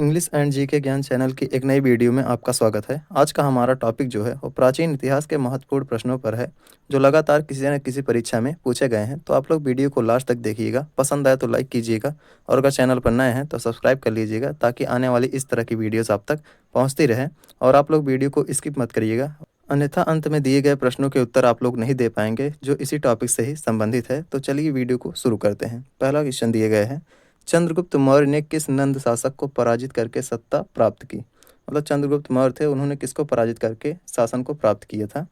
English and जी के ज्ञान channel की एक नई वीडियो में आपका स्वागत है। आज का हमारा टॉपिक जो है वो प्राचीन इतिहास के महत्वपूर्ण प्रश्नों पर है, जो लगातार किसी न किसी परीक्षा में पूछे गए हैं। तो आप लोग वीडियो को लास्ट तक देखिएगा, पसंद आए तो लाइक कीजिएगा और अगर चैनल पर नए हैं तो सब्सक्राइब कर लीजिएगा, ताकि आने वाली इस तरह की वीडियोस आप तक पहुँचती रहे। और आप लोग वीडियो को स्किप मत करिएगा, अन्यथा अंत में दिए गए प्रश्नों के उत्तर आप लोग नहीं दे पाएंगे, जो इसी टॉपिक से ही संबंधित है। तो चलिए वीडियो को शुरू करते हैं। पहला क्वेश्चन दिए गए हैं, चंद्रगुप्त मौर्य ने किस नंद शासक को पराजित करके सत्ता प्राप्त की। मतलब चंद्रगुप्त मौर्य थे, उन्होंने किसको पराजित करके शासन को प्राप्त किया था।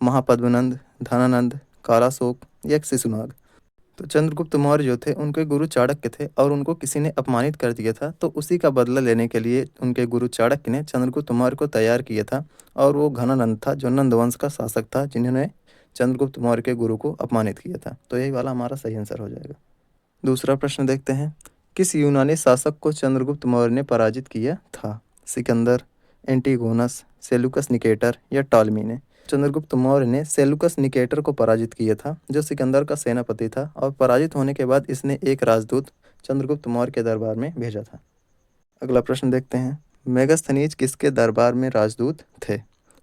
महापद्मनंद, धनानंद, कालाशोक या शिशुनाग। तो चंद्रगुप्त मौर्य जो थे उनके गुरु चाणक्य थे, और उनको किसी ने अपमानित कर दिया था, तो उसी का बदला लेने के लिए उनके गुरु चाणक्य ने चंद्रगुप्त मौर्य को तैयार किया था। और वो घनानंद था, जो नंद वंश का शासक था, जिन्होंने चंद्रगुप्त मौर्य के गुरु को अपमानित किया था। तो यही वाला हमारा सही आंसर हो जाएगा। दूसरा प्रश्न देखते हैं, किस यूनानी शासक को चंद्रगुप्त मौर्य ने पराजित किया था। सिकंदर, एंटीगोनस, सेलुकस निकेटर या टॉलमी ने। चंद्रगुप्त मौर्य ने सेलुकस निकेटर को पराजित किया था, जो सिकंदर का सेनापति था, और पराजित होने के बाद इसने एक राजदूत चंद्रगुप्त मौर्य के दरबार में भेजा था। अगला प्रश्न देखते हैं, मेगस्थनीज किसके दरबार में राजदूत थे।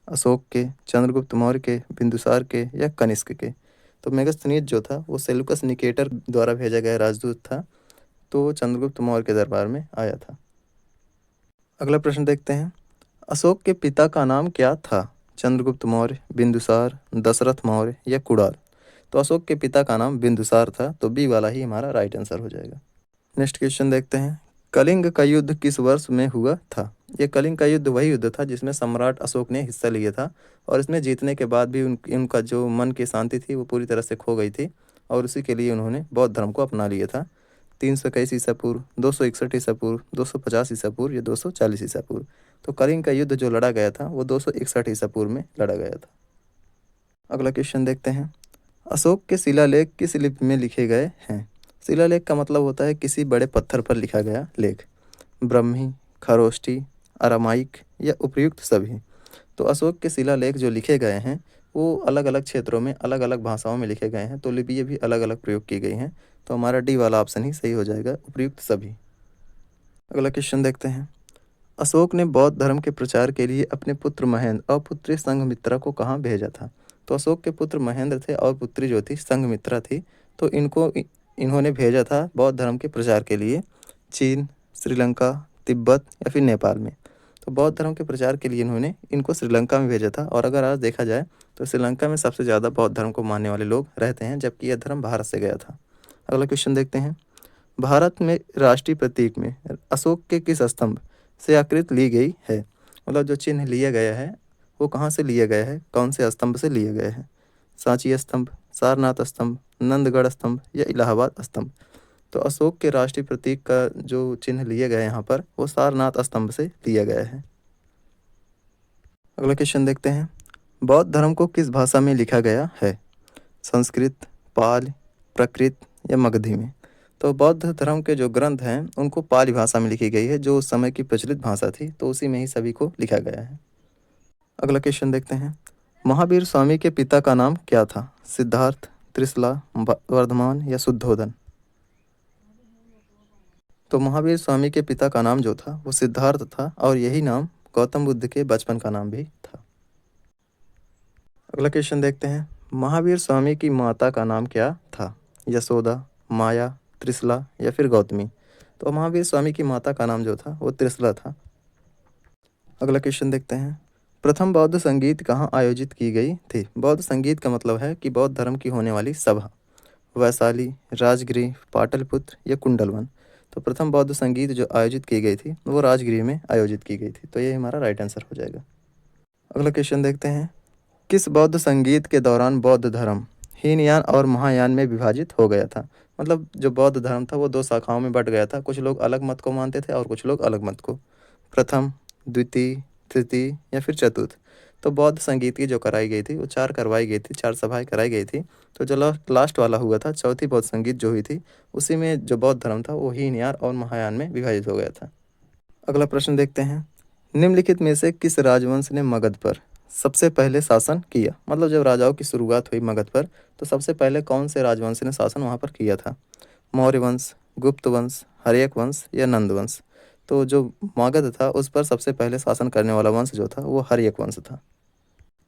अशोक के, चंद्रगुप्त मौर्य के, बिंदुसार के या कनिष्क के। तो मेगस्थनीज जो था वो सेलुकस निकेटर द्वारा भेजा गया राजदूत था, तो वो चंद्रगुप्त मौर्य के दरबार में आया था। अगला प्रश्न देखते हैं, अशोक के पिता का नाम क्या था। चंद्रगुप्त मौर्य, बिंदुसार, दशरथ मौर्य या कुणाल। तो अशोक के पिता का नाम बिंदुसार था, तो बी वाला ही हमारा राइट आंसर हो जाएगा। नेक्स्ट क्वेश्चन देखते हैं, कलिंग का युद्ध किस वर्ष में हुआ था। ये कलिंग का युद्ध वही युद्ध था जिसमें सम्राट अशोक ने हिस्सा लिया था, और इसमें जीतने के बाद भी उनका जो मन की शांति थी वो पूरी तरह से खो गई थी, और उसी के लिए उन्होंने बौद्ध धर्म को अपना लिया था। 321 ईसा पूर्व, 261 ईसा पूर्व, 250 ईसा पूर्व या 240 ईसा पूर्व। तो कलिंग का युद्ध जो लड़ा गया था वो 261 ईसा पूर्व में लड़ा गया था। अगला क्वेश्चन देखते हैं, अशोक के शिलालेख किस लिपि में लिखे गए हैं। शिलालेख का मतलब होता है किसी बड़े पत्थर पर लिखा गया लेख। ब्रह्मी, खरोष्टी, अरामाइक या उपयुक्त सभी। तो अशोक के शिलालेख जो लिखे गए हैं वो अलग अलग क्षेत्रों में अलग अलग भाषाओं में लिखे गए हैं, तो लिपियाँ भी अलग अलग प्रयोग की गई हैं। तो हमारा डी वाला ऑप्शन ही सही हो जाएगा, उपयुक्त सभी। अगला क्वेश्चन देखते हैं, अशोक ने बौद्ध धर्म के प्रचार के लिए अपने पुत्र महेंद्र और पुत्री संघमित्रा को कहाँ भेजा था। तो अशोक के पुत्र महेंद्र थे और पुत्री जो थी संघमित्रा थी। तो इन्होंने भेजा था बौद्ध धर्म के प्रचार के लिए चीन, श्रीलंका, तिब्बत या फिर नेपाल में। तो बौद्ध धर्म के प्रचार के लिए इन्होंने इनको श्रीलंका में भेजा था, और अगर आज देखा जाए तो श्रीलंका में सबसे ज़्यादा बौद्ध धर्म को मानने वाले लोग रहते हैं, जबकि यह धर्म भारत से गया था। अगला क्वेश्चन देखते हैं, भारत में राष्ट्रीय प्रतीक में अशोक के किस स्तंभ से आकृति ली गई है। मतलब जो चिन्ह लिया गया है वो कहाँ से लिया गया है, कौन से स्तंभ से लिया गया है। सांची स्तंभ, सारनाथ स्तंभ, नंदगढ़ स्तंभ या इलाहाबाद स्तंभ। तो अशोक के राष्ट्रीय प्रतीक का जो चिन्ह लिया गया है यहाँ पर वो सारनाथ स्तंभ से लिया गया है। अगला क्वेश्चन देखते हैं, बौद्ध धर्म को किस भाषा में लिखा गया है। संस्कृत, पाली, प्राकृत या मगधी में। तो बौद्ध धर्म के जो ग्रंथ हैं उनको पाली भाषा में लिखी गई है, जो उस समय की प्रचलित भाषा थी, तो उसी में ही सभी को लिखा गया है। अगला क्वेश्चन देखते हैं, महावीर स्वामी के पिता का नाम क्या था। सिद्धार्थ, त्रिशला, वर्धमान या शुद्धोधन। तो महावीर स्वामी के पिता का नाम जो था वो सिद्धार्थ था, और यही नाम गौतम बुद्ध के बचपन का नाम भी था। अगला क्वेश्चन देखते हैं, महावीर स्वामी की माता का नाम क्या था। यशोदा, माया, त्रिशला या फिर गौतमी। तो महावीर स्वामी की माता का नाम जो था वो त्रिशला था। अगला क्वेश्चन देखते हैं, प्रथम बौद्ध संगीत कहाँ आयोजित की गई थी। बौद्ध संगीत का मतलब है कि बौद्ध धर्म की होने वाली सभा। वैशाली, राजगृह, पाटलिपुत्र या कुंडलवन। तो प्रथम बौद्ध संगीत जो आयोजित की गई थी वो राजगृह में आयोजित की गई थी, तो ये हमारा राइट आंसर हो जाएगा। अगला क्वेश्चन देखते हैं, किस बौद्ध संगीत के दौरान बौद्ध धर्म हीनयान और महायान में विभाजित हो गया था। मतलब जो बौद्ध धर्म था वो दो शाखाओं में बट गया था, कुछ लोग अलग मत को मानते थे और कुछ लोग अलग मत को। प्रथम, द्वितीय, तृतीय या फिर चतुर्थ। तो बौद्ध संगीत की जो कराई गई थी वो चार करवाई गई थी, चार सभाएं कराई गई थी। तो जो लास्ट वाला हुआ था, चौथी बौद्ध संगीत जो हुई थी, उसी में जो बौद्ध धर्म था वो हीनयान और महायान में विभाजित हो गया था। अगला प्रश्न देखते हैं, निम्नलिखित में से किस राजवंश ने मगध पर सबसे पहले शासन किया। मतलब जब राजाओं की शुरुआत हुई मगध पर, तो सबसे पहले कौन से राजवंश ने शासन वहाँ पर किया था। मौर्य वंश, गुप्त वंश, हर्यक वंश या नंद वंश। तो जो मगध था उस पर सबसे पहले शासन करने वाला वंश जो था वो हर्यक वंश था।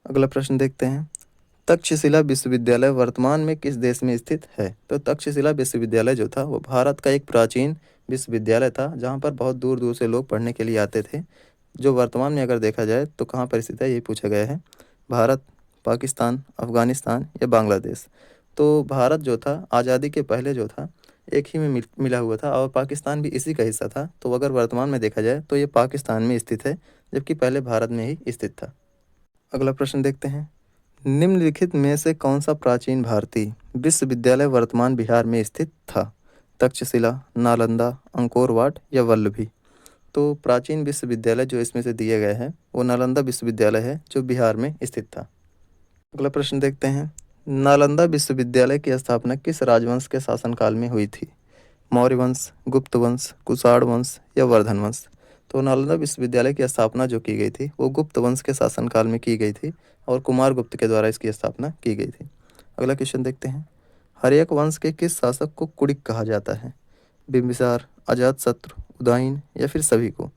अगला प्रश्न देखते हैं, तक्षशिला विश्वविद्यालय वर्तमान में किस देश में स्थित है? तो तक्षशिला विश्वविद्यालय जो था वो भारत का एक प्राचीन विश्वविद्यालय था जहाँ पर बहुत दूर दूर से लोग पढ़ने के लिए आते थे। जो वर्तमान में अगर देखा जाए तो कहाँ पर स्थित है ये पूछा गया है। भारत, पाकिस्तान, अफगानिस्तान या बांग्लादेश। तो भारत जो था आज़ादी के पहले जो था एक ही में मिला हुआ था और पाकिस्तान भी इसी का हिस्सा था। तो अगर वर्तमान में देखा जाए तो ये पाकिस्तान में स्थित है, जबकि पहले भारत में ही स्थित था। अगला प्रश्न देखते हैं, निम्नलिखित में से कौन सा प्राचीन भारतीय विश्वविद्यालय वर्तमान बिहार में स्थित था? तक्षशिला, नालंदा, अंकोर वाट या वल्लभी। तो प्राचीन विश्वविद्यालय जो इसमें से दिए गए हैं वो नालंदा विश्वविद्यालय है जो बिहार में स्थित था। अगला प्रश्न देखते हैं, नालंदा विश्वविद्यालय की स्थापना किस राजवंश के शासनकाल में हुई थी? मौर्य वंश, गुप्त वंश, कुषाण वंश या वर्धन वंश। तो नालंदा विश्वविद्यालय की स्थापना जो की गई थी वो गुप्त वंश के शासनकाल में की गई थी और कुमार गुप्त के द्वारा इसकी स्थापना की गई थी। अगला क्वेश्चन देखते हैं, हर्यक वंश के किस शासक को कुड़िक कहा जाता है? बिंबिसार, अजातशत्रु, उदयन या फिर सभी को।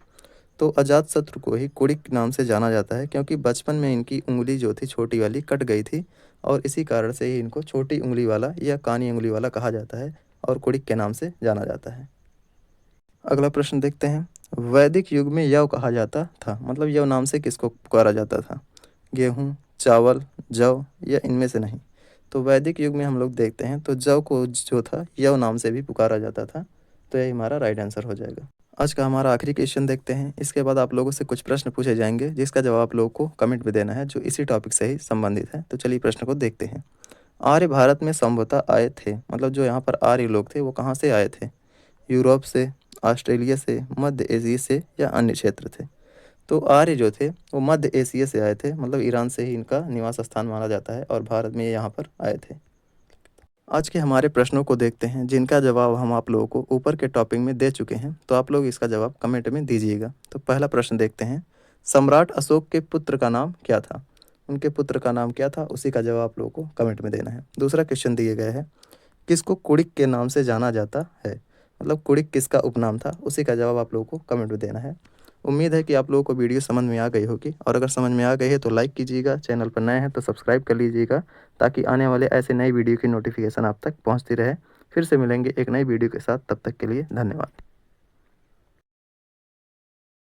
तो अजातशत्रु को ही कुड़िक नाम से जाना जाता है क्योंकि बचपन में इनकी उंगली जो थी छोटी वाली कट गई थी और इसी कारण से ही इनको छोटी उंगली वाला या कानी उंगली वाला कहा जाता है और कुड़िक के नाम से जाना जाता है। अगला प्रश्न देखते हैं, वैदिक युग में यव कहा जाता था, मतलब यव नाम से किसको पुकारा जाता था? गेहूँ, चावल, जव या इनमें से नहीं। तो वैदिक युग में हम लोग देखते हैं तो जव को जो था यव नाम से भी पुकारा जाता था। तो यही हमारा राइट आंसर हो जाएगा। आज का हमारा आखिरी क्वेश्चन देखते हैं, इसके बाद आप लोगों से कुछ प्रश्न पूछे जाएंगे जिसका जवाब आप लोगों को कमेंट में देना है जो इसी टॉपिक से ही संबंधित है। तो चलिए प्रश्न को देखते हैं। आर्य भारत में संभवतः आए थे, मतलब जो यहाँ पर आर्य लोग थे वो कहाँ से आए थे? यूरोप से, ऑस्ट्रेलिया से, मध्य एशिया से या अन्य क्षेत्र थे? तो आर्य जो थे वो मध्य एशिया से आए थे, मतलब ईरान से ही इनका निवास स्थान माना जाता है और भारत में ये यहाँ पर आए थे। आज के हमारे प्रश्नों को देखते हैं जिनका जवाब हम आप लोगों को ऊपर के टॉपिक में दे चुके हैं, तो आप लोग इसका जवाब कमेंट में दीजिएगा। तो पहला प्रश्न देखते हैं, सम्राट अशोक के पुत्र का नाम क्या था? उनके पुत्र का नाम क्या था उसी का जवाब आप लोगों को कमेंट में देना है। दूसरा क्वेश्चन दिए गए है, किसको कुड़िक के नाम से जाना जाता है? मतलब कुड़िक किसका उपनाम था उसी का जवाब आप लोगों को कमेंट में देना है। उम्मीद है कि आप लोगों को वीडियो समझ में आ गई होगी और अगर समझ में आ गई है तो लाइक कीजिएगा, चैनल पर नए हैं तो सब्सक्राइब कर लीजिएगा ताकि आने वाले ऐसे नई वीडियो की नोटिफिकेशन आप तक पहुंचती रहे। फिर से मिलेंगे एक नई वीडियो के साथ, तब तक के लिए धन्यवाद।